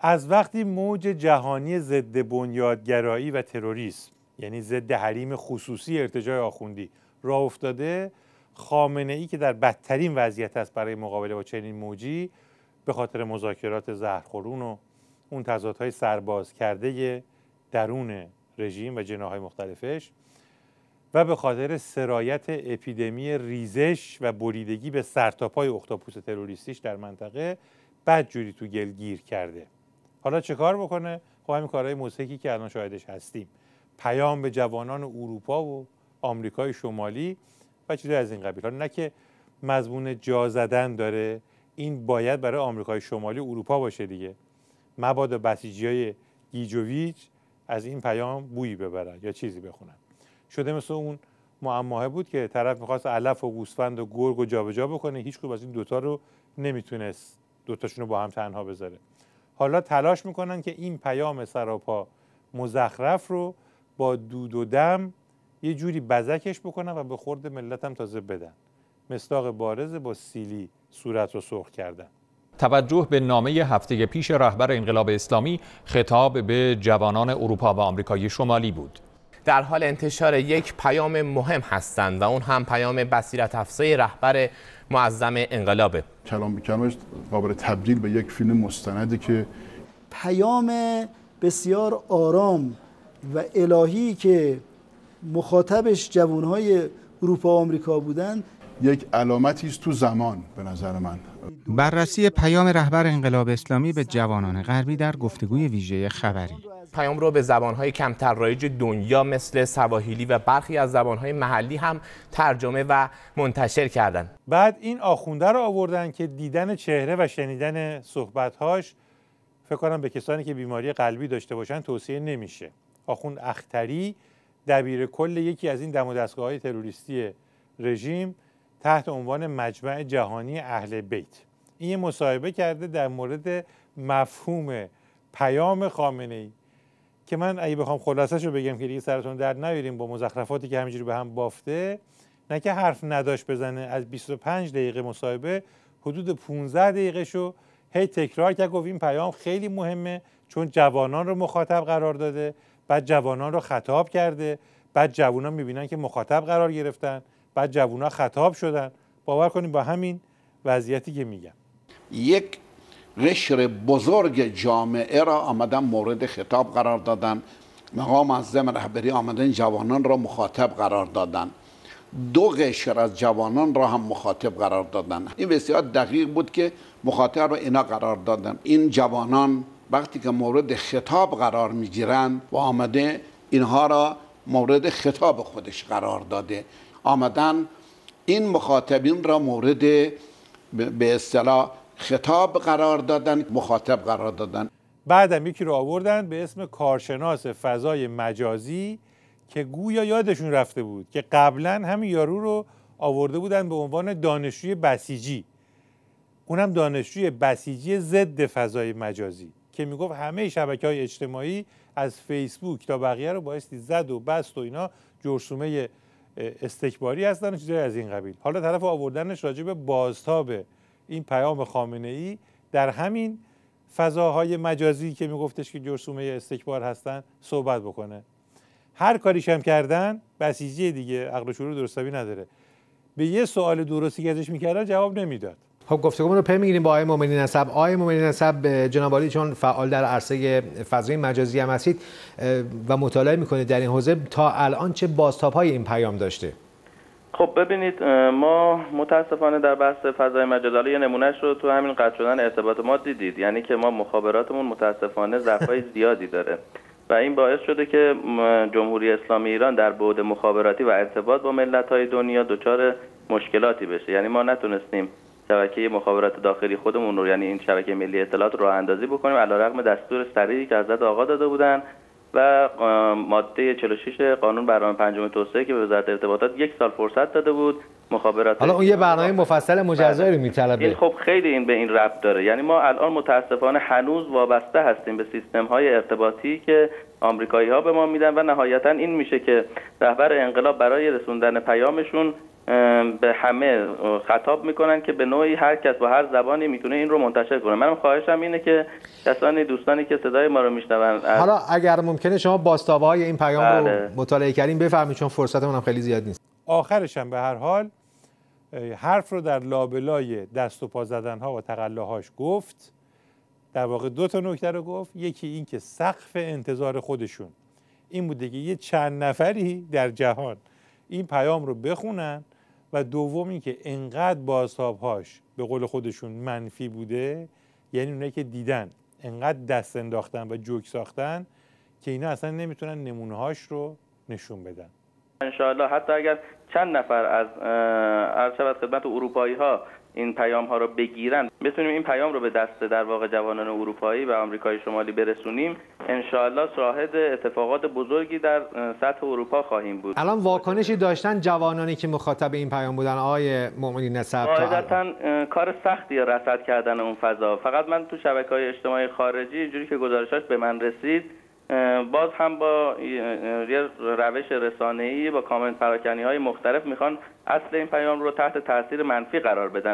از وقتی موج جهانی ضد بنیادگرایی و تروریسم، یعنی ضد حریم خصوصی ارتجاع آخوندی راه افتاده، خامنه‌ای که در بدترین وضعیت است برای مقابله با چنین موجی به خاطر مذاکرات زهرخورون و اون تضادهای سرباز کرده درون رژیم و جناح‌های مختلفش و به خاطر سرایت اپیدمی ریزش و بریدگی به سرتاپای اختاپوس تروریستیش در منطقه بدجوری تو گل گیر کرده. حالا چه کار بکنه؟ خب همین کارهای مضحکی که الان شاهدش هستیم. پیام به جوانان اروپا و آمریکای شمالی و چیزی از این قبیل. نه که مضمون جا زدن داره، این باید برای آمریکای شمالی و اروپا باشه دیگه. مبادا بسیجیای گیجوویچ از این پیام بویی ببرن یا چیزی بخونن. شده مثل اون معماه بود که طرف می‌خواست علف و گوسفند و گرگ رو جابجا بکنه، هیچ کدوم از این دوتا رو نمیتونست دوتاشون رو با هم تنها بذاره. حالا تلاش میکنن که این پیام سراپا مزخرف رو با دود و دم یه جوری بزکش بکنن و به خورد ملت هم تازه بدن. مصداق بارز با سیلی صورت رو سرخ کردن. توجه به نامه هفته پیش رهبر انقلاب اسلامی خطاب به جوانان اروپا و آمریکای شمالی بود. در حال انتشار یک پیام مهم هستند و اون هم پیام بصیرت افزای رهبر معظم انقلابه. کلام به کلامش قابل تبدیل به یک فیلم مستندی که پیام بسیار آرام و الهی که مخاطبش جوانهای اروپا و آمریکا بودن یک علامتی است تو زمان به نظر من. بررسی پیام رهبر انقلاب اسلامی به جوانان غربی در گفتگوی ویژه خبری. پیام رو به زبانهای کمتر رایج دنیا مثل سواحیلی و برخی از زبانهای محلی هم ترجمه و منتشر کردن. بعد این آخونده رو آوردن که دیدن چهره و شنیدن صحبت‌هاش فکر کنم به کسانی که بیماری قلبی داشته باشن توصیه نمیشه. آخوند اختری دبیر کل یکی از این دم و دستگاه‌های تروریستی رژیم تحت عنوان مجمع جهانی اهل بیت این یه مصاحبه کرده در مورد مفهوم پیام خامنه‌ای که من اگه بخوام خلاصه‌شو بگم که دیگه سرتون درد نیاریم با مزخرفاتی که همینجوری به هم بافته، نه که حرف نداشت بزنه، از 25 دقیقه مصاحبه حدود 15 دقیقه‌شو هی تکرار کرد، گفت این پیام خیلی مهمه چون جوانان رو مخاطب قرار داده، بعد جوانان رو خطاب کرده، بعد جوانان میبینن که مخاطب قرار گرفتن، بعد جوانان خطاب شدن. باور کنیم با همین وضعیتی که میگم یک قشر بزرگ جامعه را آمدن مورد خطاب قرار دادن، مقام معظم رهبری آمدن جوانان را مخاطب قرار دادن، دو قشر از جوانان را هم مخاطب قرار دادن. این بسیار دقیق بود که مخاطب را اینا قرار دادن. این جوانان وقتی که مورد خطاب قرار میگیرند و آمده اینها را مورد خطاب خودش قرار داده، آمدن این مخاطبین را مورد به اصطلاح خطاب قرار دادن، مخاطب قرار دادن. بعدم یکی رو آوردن به اسم کارشناس فضای مجازی که گویا یادشون رفته بود که قبلا همین یارو رو آورده بودن به عنوان دانشجوی بسیجی، اونم دانشجوی بسیجی ضد فضای مجازی که میگفت همه شبکه‌های اجتماعی از فیسبوک تا بقیه رو بایستی زد و بست و اینا جرثومه استکباری هستن و چیزایی از این قبیل. حالا طرف آوردنش راجع به بازتاب این پیام خامنه‌ای در همین فضاهای مجازی که میگفتش که جرثومه استکبار هستن صحبت بکنه. هر کاریش هم کردن بسیجی دیگه، عقل و شعور درستابی نداره، به یه سوال درستی که ازش میکردن جواب نمیداد. خب گفتگومون رو پی میگیریم با آقای مومنی نسب. آقای مومنی نسب، جناب عالی چون فعال در عرصه فضای مجازی هم هستید و مطالعه میکنید در این حوزه، تا الان چه بازتاب‌های این پیام داشته؟ خب ببینید، ما متاسفانه در بحث فضای مجازی یه نمونهش رو تو همین قطع شدن ارتباط ما دیدید، یعنی که ما مخابراتمون متاسفانه ضعف‌های زیادی داره و این باعث شده که جمهوری اسلامی ایران در بعد مخابراتی و ارتباط با ملت‌های دنیا دچار مشکلاتی بشه. یعنی ما نتونستیم شبکه مخابرات داخلی خودمون رو، یعنی این شبکه ملی اطلاعات رو راه اندازی بکنیم علیرغم دستور صریحی که حضرت آقا داده بودن و ماده 46 قانون برنامه پنجم توسعه که به وزارت ارتباطات 1 سال فرصت داده بود مخابرات. حالا اون یه برنامه مفصل مجزایی رو میطلبه. این خب خیلی این به این ربط داره. یعنی ما الان متاسفانه هنوز وابسته هستیم به سیستم‌های ارتباطی که آمریکایی‌ها به ما میدن و نهایتاً این میشه که رهبر انقلاب برای رسوندن پیامشون به همه خطاب میکنن که به نوعی هر کس با هر زبانی میتونه این رو منتشر کنه. منم خواهشم اینه که دوستانی که صدای ما رو میشنون حالا اگر ممکنه شما بازتاب‌های این پیام رو مطالعه کردین بفرمایید، چون فرصتمون هم خیلی زیاد نیست. آخرش هم به هر حال حرف رو در لابلای دست و پا زدن‌ها و تقلاهاش گفت. در واقع 2 تا نکته رو گفت. یکی این که سقف انتظار خودشون این بوده که یه چند نفری در جهان این پیام رو بخونن و دوم این که انقدر بازتاب‌هاش به قول خودشون منفی بوده، یعنی اونایی که دیدن انقدر دست انداختن و جوک ساختن که اینا اصلا نمیتونن نمونه‌هاش رو نشون بدن. انشاءالله حتی اگر چند نفر از عرض شود خدمت اروپایی ها این پیام ها رو بگیرن، بتونیم این پیام رو به دست در واقع جوانان اروپایی و آمریکای شمالی برسونیم، انشاءالله شاهد اتفاقات بزرگی در سطح اروپا خواهیم بود. الان واکنشی داشتن جوانانی که مخاطب این پیام بودن آقای مؤمنی نسب؟ قاعدتاً کار سختی رصد کردن اون فضا. فقط من تو شبکه‌های اجتماعی خارجی اینجوری که گزارشاش به من رسید، باز هم با یه روش رسانه‌ای با کامنت پراکنی‌های مختلف میخوان اصل این پیام رو تحت تاثیر منفی قرار بدن.